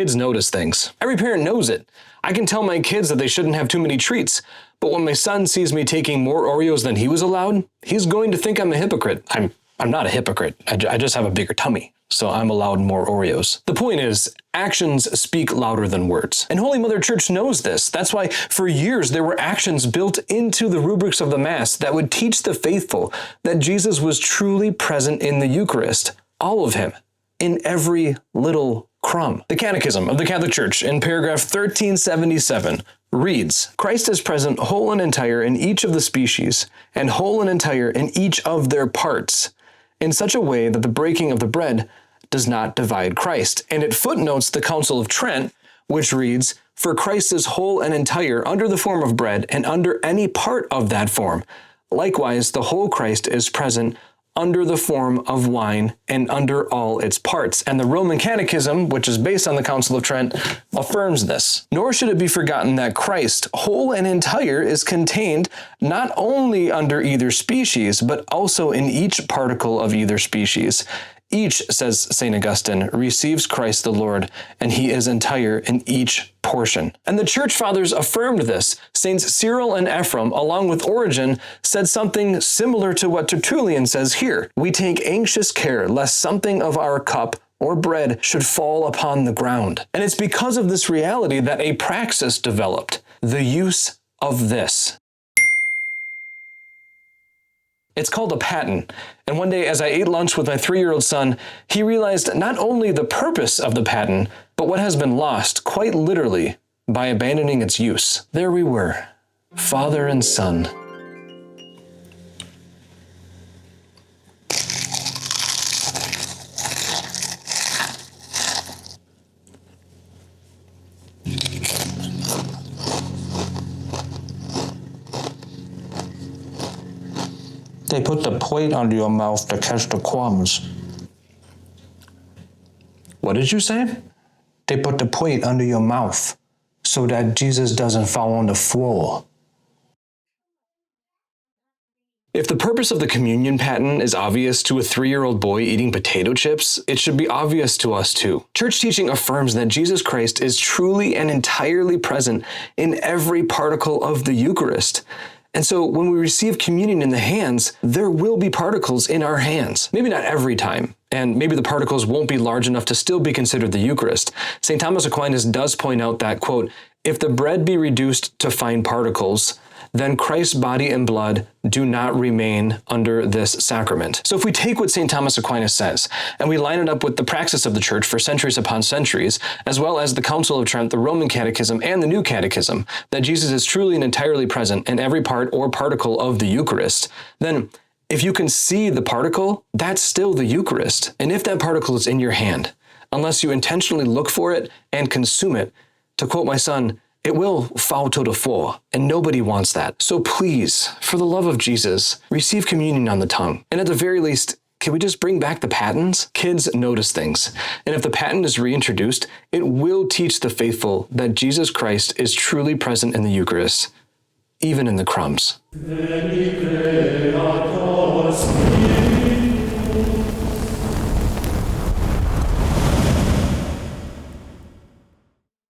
Kids notice things. Every parent knows it. I can tell my kids that they shouldn't have too many treats, but when my son sees me taking more Oreos than he was allowed, he's going to think I'm a hypocrite. I'm not a hypocrite. I just have a bigger tummy, so I'm allowed more Oreos. The point is, actions speak louder than words. And Holy Mother Church knows this. That's why for years there were actions built into the rubrics of the Mass that would teach the faithful that Jesus was truly present in the Eucharist, all of him, in every little crumb. The Catechism of the Catholic Church in paragraph 1377 reads, Christ is present whole and entire in each of the species, and whole and entire in each of their parts, in such a way that the breaking of the bread does not divide Christ. And it footnotes the Council of Trent, which reads, For Christ is whole and entire under the form of bread and under any part of that form. Likewise, the whole Christ is present under the form of wine and under all its parts. And the Roman Catechism, which is based on the Council of Trent, affirms this. Nor should it be forgotten that Christ, whole and entire, is contained not only under either species, but also in each particle of either species. Each, says St. Augustine, receives Christ the Lord, and he is entire in each portion. And the Church Fathers affirmed this. Saints Cyril and Ephraim, along with Origen, said something similar to what Tertullian says here. We take anxious care lest something of our cup or bread should fall upon the ground. And it's because of this reality that a praxis developed, the use of this. It's called a paten. And one day as I ate lunch with my 3-year-old son, he realized not only the purpose of the paten, but what has been lost, quite literally, by abandoning its use. There we were, father and son. They put the plate under your mouth to catch the crumbs. What did you say? They put the plate under your mouth so that Jesus doesn't fall on the floor. If the purpose of the communion paten is obvious to a 3-year-old boy eating potato chips, it should be obvious to us too. Church teaching affirms that Jesus Christ is truly and entirely present in every particle of the Eucharist. And so when we receive communion in the hands, there will be particles in our hands. Maybe not every time, and maybe the particles won't be large enough to still be considered the Eucharist. St. Thomas Aquinas does point out that, quote, if the bread be reduced to fine particles, then Christ's body and blood do not remain under this sacrament. So if we take what St. Thomas Aquinas says, and we line it up with the praxis of the Church for centuries upon centuries, as well as the Council of Trent, the Roman Catechism, and the New Catechism, that Jesus is truly and entirely present in every part or particle of the Eucharist, then if you can see the particle, that's still the Eucharist. And if that particle is in your hand, unless you intentionally look for it and consume it, to quote my son, it will fall to the floor, and nobody wants that. So please, for the love of Jesus, receive communion on the tongue. And at the very least, can we just bring back the patens? Kids notice things. And if the paten is reintroduced, it will teach the faithful that Jesus Christ is truly present in the Eucharist, even in the crumbs.